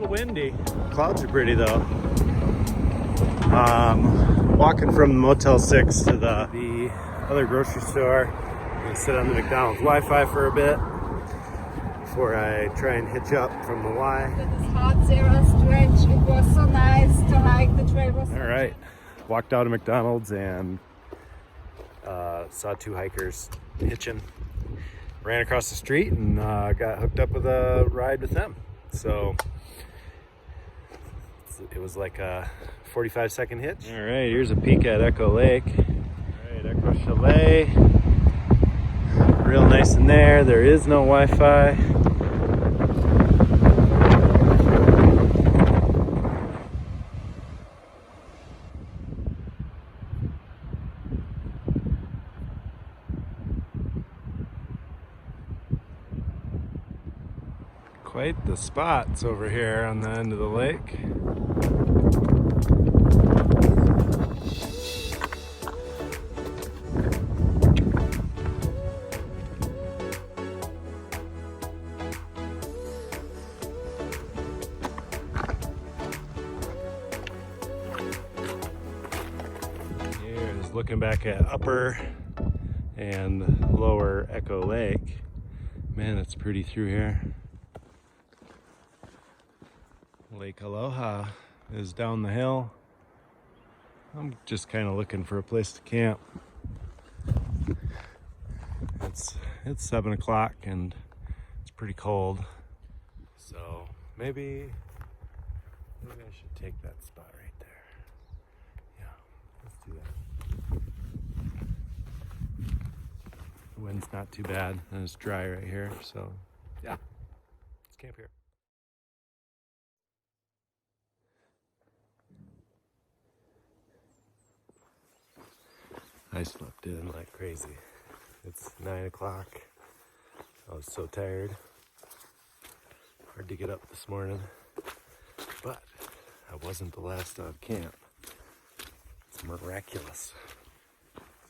little windy. Clouds are pretty though. Walking from Motel 6 to the other grocery store. I'm gonna sit on the McDonald's Wi-Fi for a bit before I try and hitch up from the Y. This hot zero stretch, it was so nice to hike. The trail was all right, walked out of McDonald's and saw two hikers hitching. Ran across the street and got hooked up with a ride with them. So it was like a 45-second hitch. All right, here's a peek at Echo Lake. All right, Echo Chalet. Real nice in there. There is no Wi-Fi. Quite the spots over here on the end of the lake. Here's looking back at Upper and Lower Echo Lake. Man, it's pretty through here. Lake Aloha is down the hill. I'm just kind of looking for a place to camp. It's 7 o'clock and it's pretty cold. So maybe I should take that spot right there. Yeah, let's do that. The wind's not too bad and it's dry right here. So yeah, let's camp here. I slept in like crazy. It's 9 o'clock. I was so tired. Hard to get up this morning. But I wasn't the last out of camp. It's miraculous.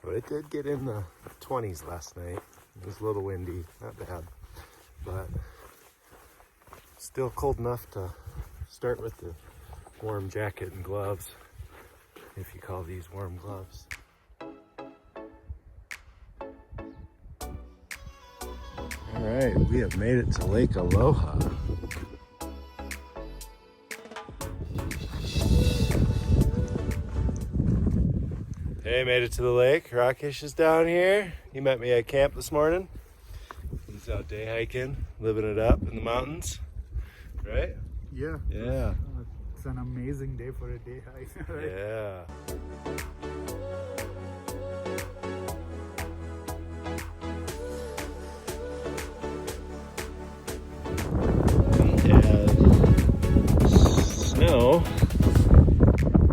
So it did get in the 20s last night. It was a little windy, not bad. But still cold enough to start with the warm jacket and gloves, if you call these warm gloves. All right, we have made it to Lake Aloha. Hey, made it to the lake. Rakesh is down here. He met me at camp this morning. He's out day hiking, living it up in the mountains, right? Yeah. Yeah. It's an amazing day for a day hike. Right? Yeah. Snow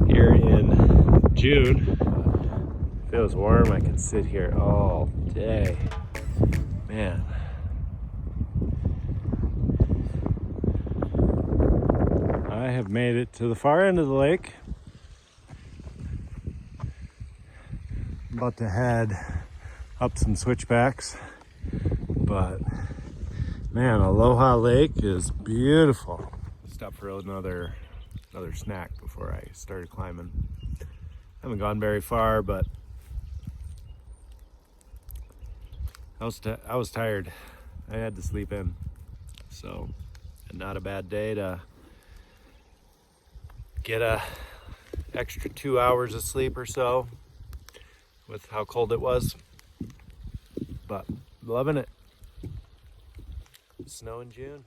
here in June. If it was warm, I could sit here all day. Man. I have made it to the far end of the lake. I'm about to head up some switchbacks, but man, Aloha Lake is beautiful. Stop for another snack before I started climbing. Haven't gone very far, but I was tired. I had to sleep in, so not a bad day to get a extra 2 hours of sleep or so with how cold it was, but loving it. Snow in June.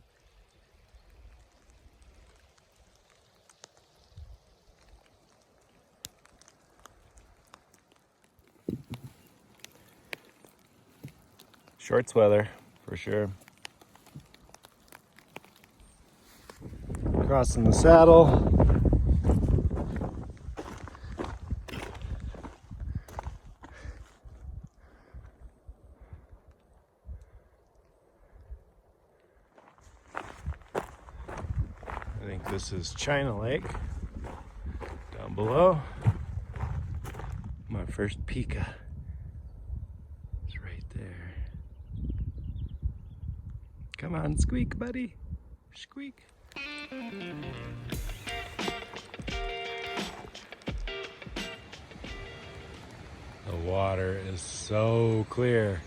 Shorts weather for sure. Crossing the saddle. I think this is China Lake down below. My first pika is right there. Come on, squeak, buddy. Squeak. The water is so clear.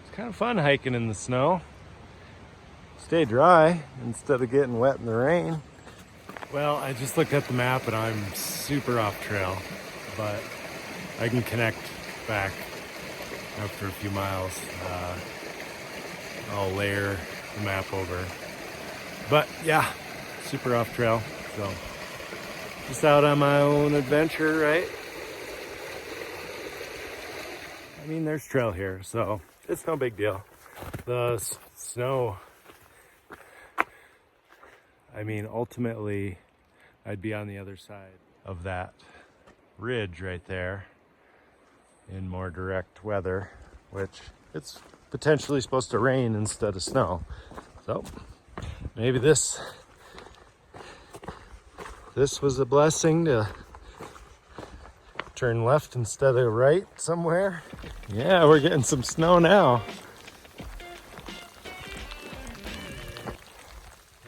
It's kind of fun hiking in the snow. Stay dry instead of getting wet in the rain. Well, I just looked at the map and I'm super off trail, but I can connect back after a few miles. I'll layer the map over. But yeah, super off trail. So just out on my own adventure, right? I mean, there's trail here, so it's no big deal. The snow, I mean, ultimately, I'd be on the other side of that ridge right there in more direct weather, which it's potentially supposed to rain instead of snow. So maybe this was a blessing to turn left instead of right somewhere. Yeah, we're getting some snow now.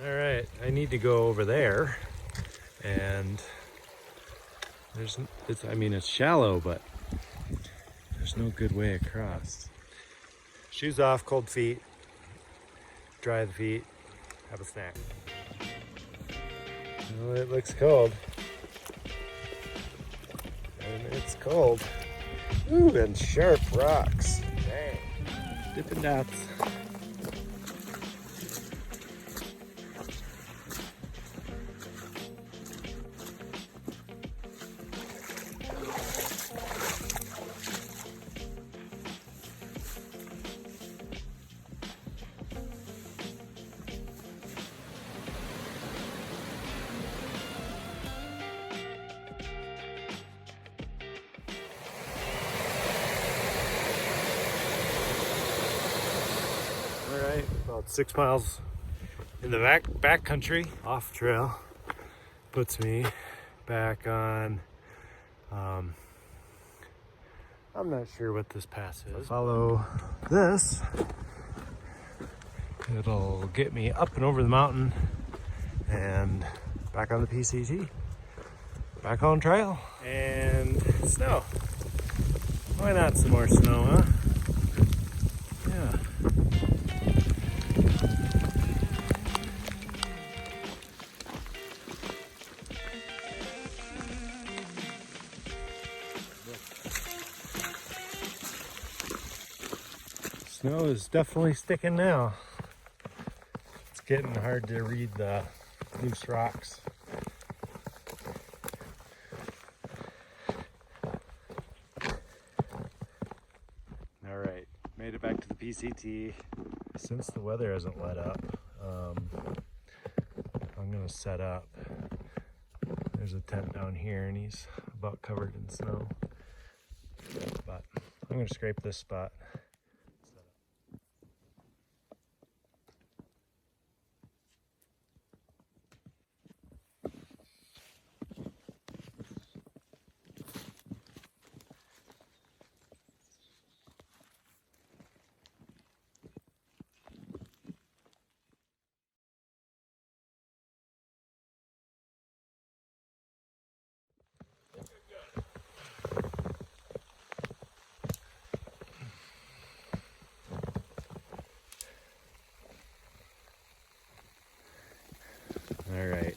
All right, I need to go over there, and it's shallow, but there's no good way across. Shoes off, cold feet, dry the feet, have a snack. Well, it looks cold. And it's cold. Ooh, and sharp rocks. Dang. Dippin' Dots. Alright, about 6 miles in the back country, off trail, puts me back on, I'm not sure what this pass is. Follow this, it'll get me up and over the mountain and back on the PCT, back on trail, and snow. Why not some more snow, huh? Yeah. Snow is definitely sticking now. It's getting hard to read the loose rocks. All right, made it back to the PCT. Since the weather hasn't let up, I'm gonna set up. There's a tent down here and he's about covered in snow. But I'm gonna scrape this spot. All right,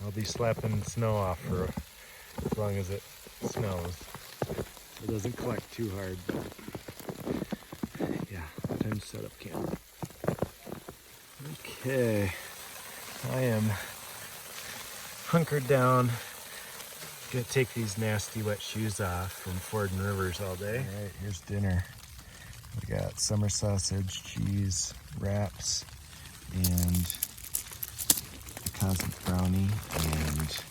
I'll be slapping snow off for as long as it snows. It doesn't collect too hard, but yeah, time to set up camp. Okay, I am hunkered down. Gonna take these nasty wet shoes off from fording rivers all day. All right, here's dinner. We got summer sausage, cheese, wraps, and constant brownie, and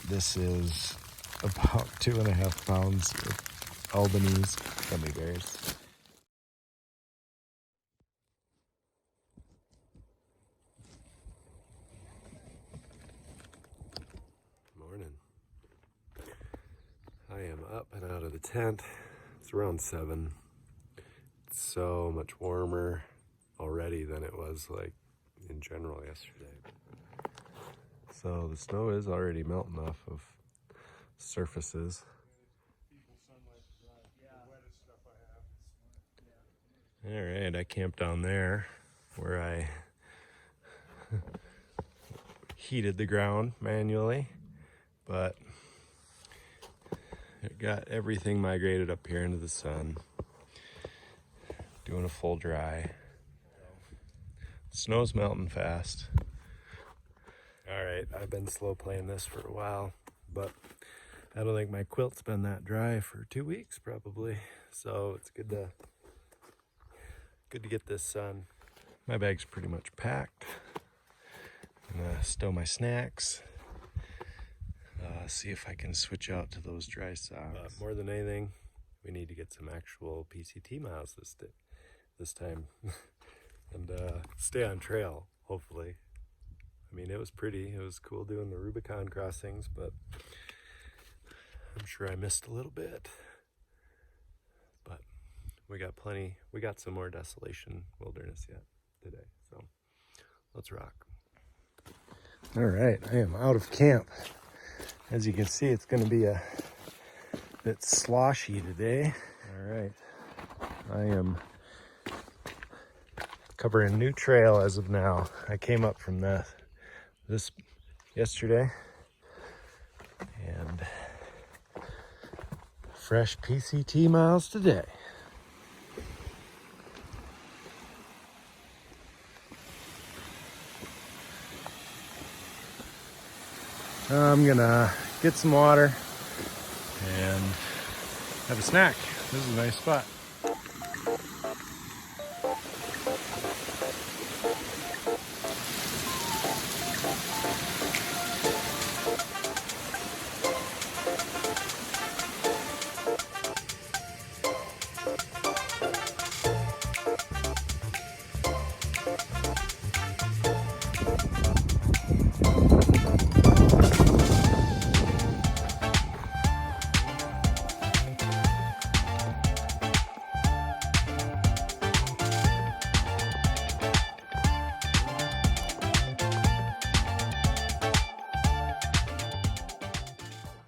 this is about 2.5 pounds of Albanese gummy bears. Morning. I am up and out of the tent. It's around 7. It's so much warmer already than it was like in general yesterday. So the snow is already melting off of surfaces. All right, I camped down there where I heated the ground manually, but it got everything migrated up here into the sun. Doing a full dry. Snow's melting fast. All right, I've been slow playing this for a while, but I don't think my quilt's been that dry for 2 weeks probably. So it's good to get this sun. My bag's pretty much packed. I'm gonna stow my snacks. See if I can switch out to those dry socks. More than anything, we need to get some actual PCT miles this time and stay on trail, hopefully. I mean, it was cool doing the Rubicon crossings, but I'm sure I missed a little bit. But we got some more desolation wilderness yet today, so let's rock. All right, I am out of camp. As you can see, it's going to be a bit sloshy today. All right, I am covering a new trail as of now. I came up from this yesterday, and fresh PCT miles today. I'm gonna get some water and have a snack. This is a nice spot.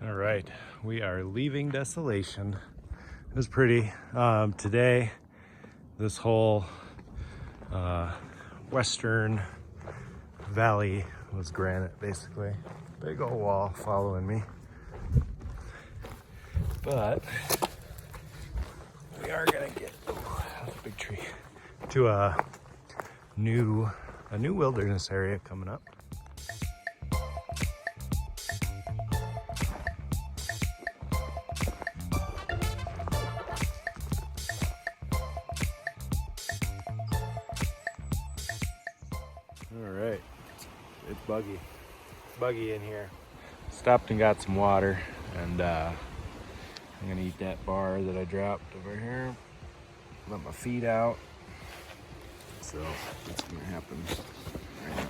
Right, we are leaving desolation. It was pretty. Today, this whole western valley was granite, basically. Big old wall following me. But we are gonna get, that's a big tree, to a new wilderness area coming up. All right, it's buggy in here. Stopped and got some water, and I'm gonna eat that bar that I dropped over here. Let my feet out. So that's gonna happen right now.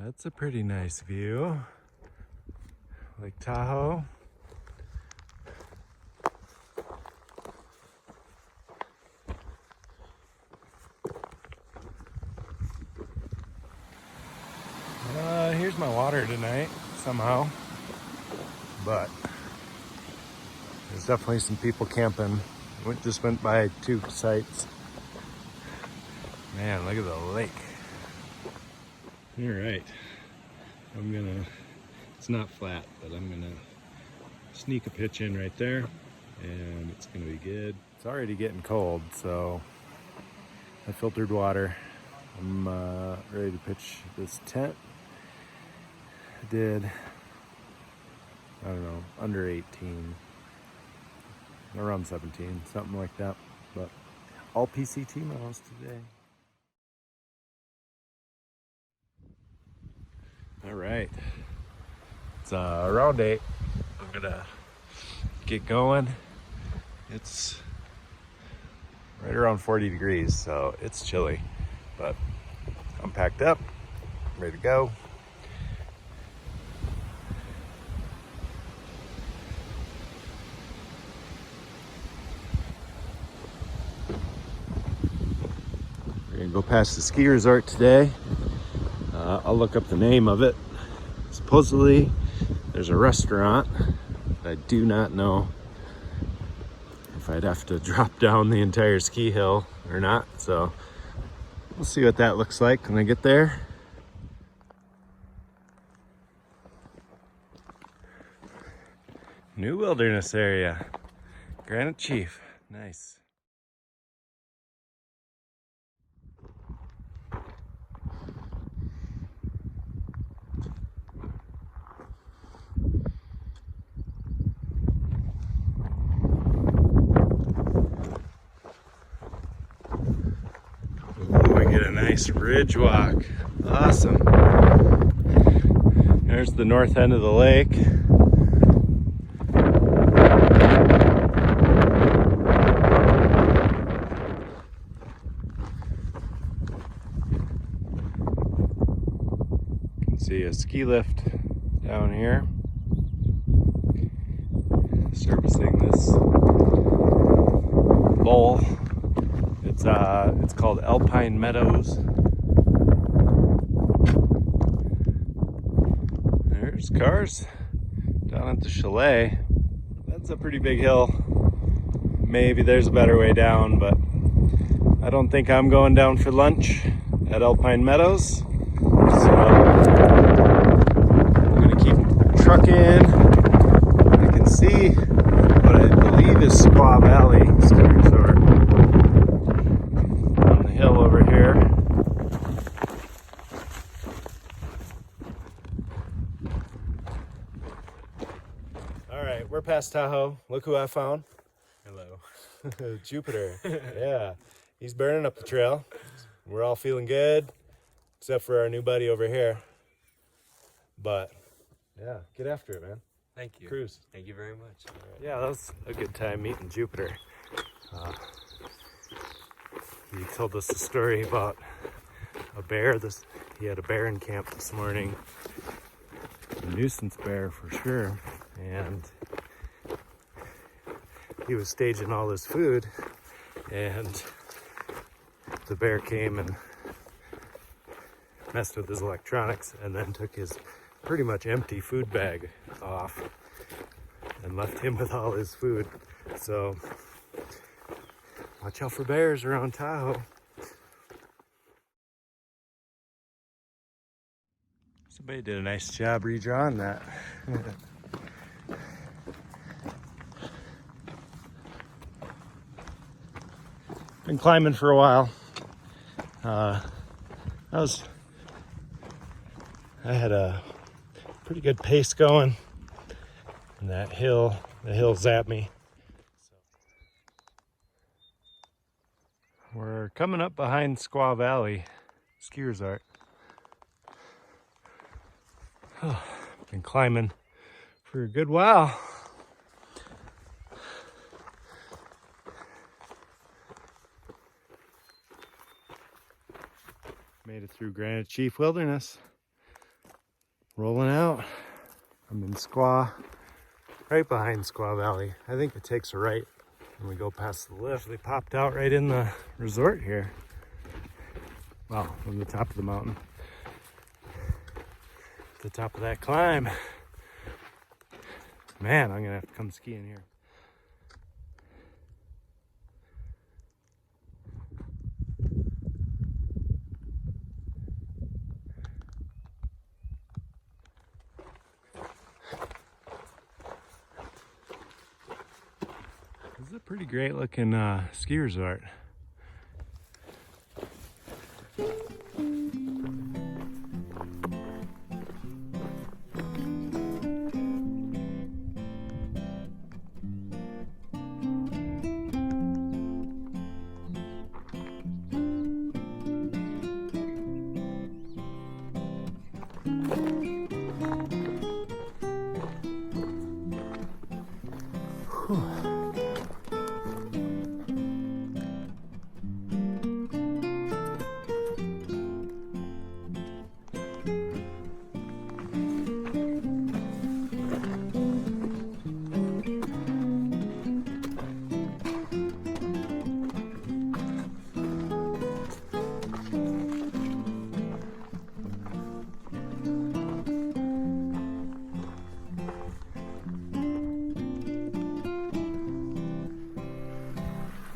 That's a pretty nice view. Lake Tahoe. Here's my water tonight, somehow. But there's definitely some people camping. Just went by 2 sites. Man, look at the lake. All right, I'm gonna It's not flat, but I'm gonna sneak a pitch in right there, and it's gonna be good. It's already getting cold, so I filtered water. I'm ready to pitch this tent. I did, I don't know, under 18, around 17, something like that. But all PCT miles today. All right, it's around 8. I'm gonna get going. It's right around 40 degrees, so it's chilly, but I'm packed up, ready to go. We're gonna go past the ski resort today. I'll look up the name of it. Supposedly there's a restaurant, but I do not know if I'd have to drop down the entire ski hill or not, so we'll see what that looks like when I get there. New wilderness area, Granite Chief, nice. Ooh, we get a nice ridge walk, awesome. There's the north end of the lake. See a ski lift down here servicing this bowl. It's called Alpine Meadows. There's cars down at the chalet. That's a pretty big hill. Maybe there's a better way down, but I don't think I'm going down for lunch at Alpine Meadows. So I'm gonna keep trucking. I can see what I believe is Squaw Valley Ski Resort on the hill over here. All right, we're past Tahoe. Look who I found. Hello. Jupiter. Yeah, he's burning up the trail. We're all feeling good, except for our new buddy over here. But yeah, get after it, man. Thank you. Cruise. Thank you very much. Right. Yeah, that was a good time meeting Jupiter. He told us a story about a bear. He had a bear in camp this morning. A nuisance bear for sure. And he was staging all his food, and the bear came and messed with his electronics and then took his pretty much empty food bag off and left him with all his food. So watch out for bears around Tahoe. Somebody did a nice job redrawing that. Been climbing for a while. I had a pretty good pace going, and the hill zapped me. We're coming up behind Squaw Valley Ski Resort. Been climbing for a good while. Made it through Granite Chief Wilderness. Rolling out. I'm in Squaw, right behind Squaw Valley. I think it takes a right when we go past the lift. They popped out right in the resort here. Well, from the top of the mountain. At the top of that climb. Man, I'm gonna have to come skiing here. Pretty great looking ski resort.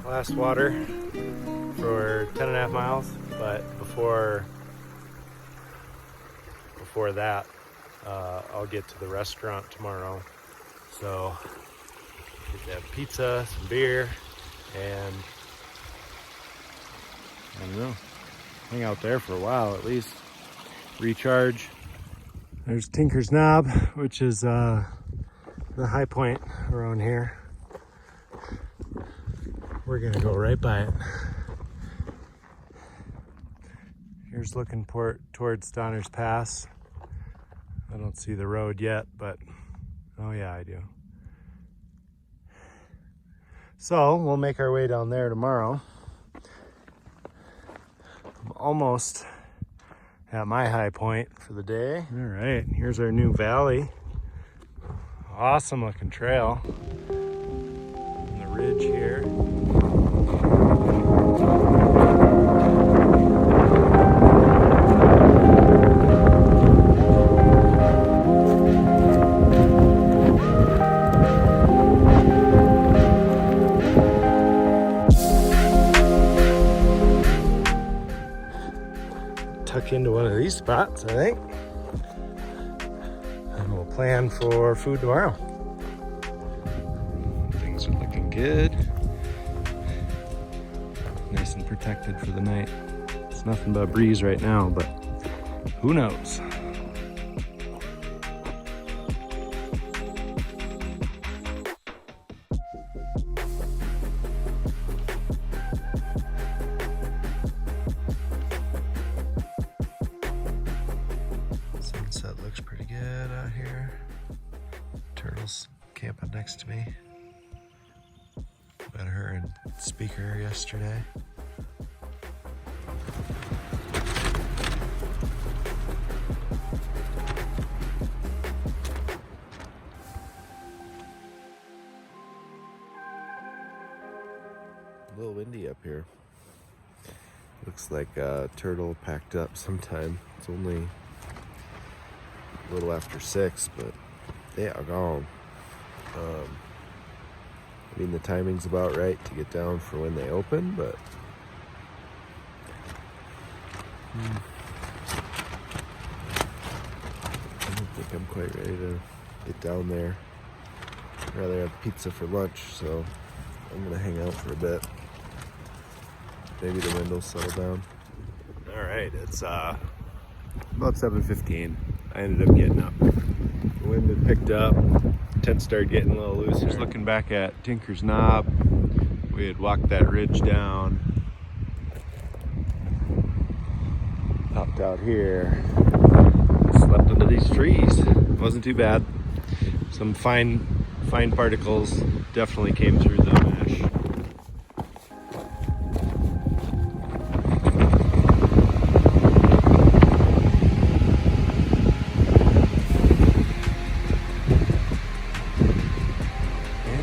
Last water for 10.5 miles, but before that, I'll get to the restaurant tomorrow. So get to have pizza, some beer, and I don't know, hang out there for a while at least, recharge. There's Tinker's Knob, which is the high point around here. We're gonna go right by it. Here's looking towards Donner's Pass. I don't see the road yet, but oh yeah, I do. So we'll make our way down there tomorrow. I'm almost at my high point for the day. All right, here's our new valley. Awesome looking trail on the ridge here. Tuck into one of these spots, I think. And we'll plan for food tomorrow. Things are looking good. Nice and protected for the night. It's nothing but a breeze right now, but who knows? Sunset looks pretty good out here. Turtle's camping next to me. Met her in Speaker yesterday. A little windy up here. Looks like Turtle packed up sometime. It's only a little after 6, but they are gone. I mean, the timing's about right to get down for when they open, but I don't think I'm quite ready to get down there. I'd rather have pizza for lunch, so I'm gonna hang out for a bit. Maybe the wind will settle down. All right, it's about 7:15. I ended up getting up. The wind had picked up. Tent started getting a little looser. Just looking back at Tinker's Knob, we had walked that ridge down, popped out here, slept under these trees. Wasn't too bad. Some fine particles definitely came through the mesh.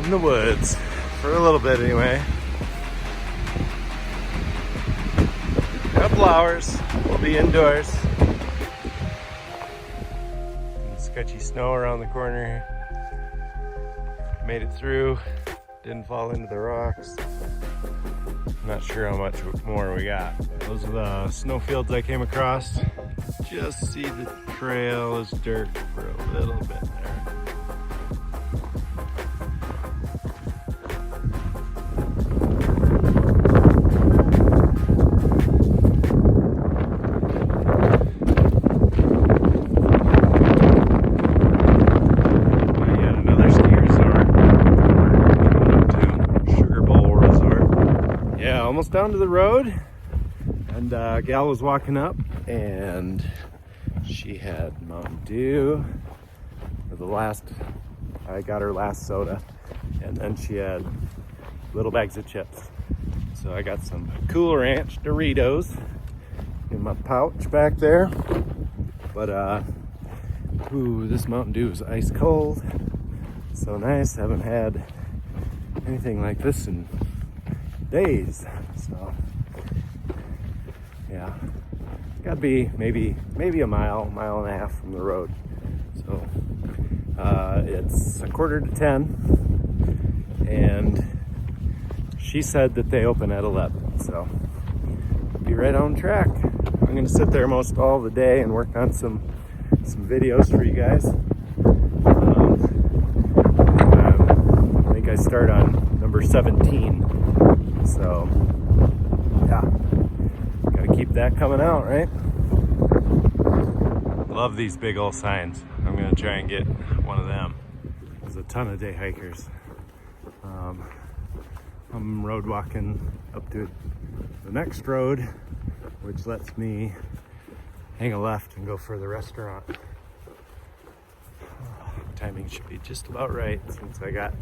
In the woods for a little bit anyway. A couple hours, we'll be indoors. Sketchy snow around the corner. Made it through, didn't fall into the rocks. Not sure how much more we got. Those are the snow fields I came across. Just see the trail is dirt for a little bit there. almost down to the road, and gal was walking up, and she had Mountain Dew for the last. I got her last soda, and then she had little bags of chips. So I got some Cool Ranch Doritos in my pouch back there. But ooh, this Mountain Dew is ice cold. So nice. Haven't had anything like this in days. So yeah, gotta be maybe a mile and a half from the road. So it's 9:45, and she said that they open at 11. So be right on track. I'm gonna sit there most all the day and work on some videos for you guys. I think I start on number 17. So yeah, gotta keep that coming out, right? Love these big old signs. I'm gonna try and get one of them. There's a ton of day hikers. I'm road walking up to the next road, which lets me hang a left and go for the restaurant. Timing should be just about right since I got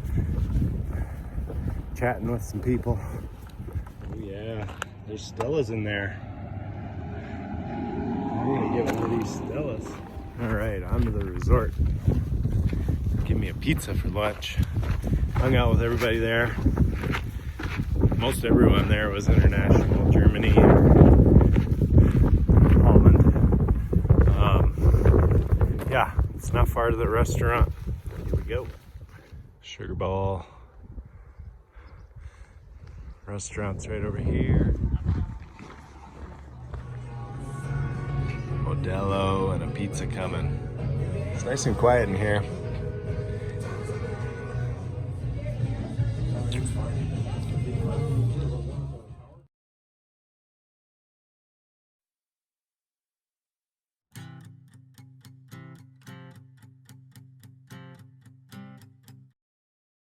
chatting with some people. Oh yeah, there's Stellas in there. I'm gonna get one of these Stellas. All right, on to the resort. Give me a pizza for lunch. Hung out with everybody there. Most everyone there was international, Germany, Holland. Yeah, it's not far to the restaurant. Here we go. Sugar Bowl. Restaurant's right over here. Modelo and a pizza coming. It's nice and quiet in here.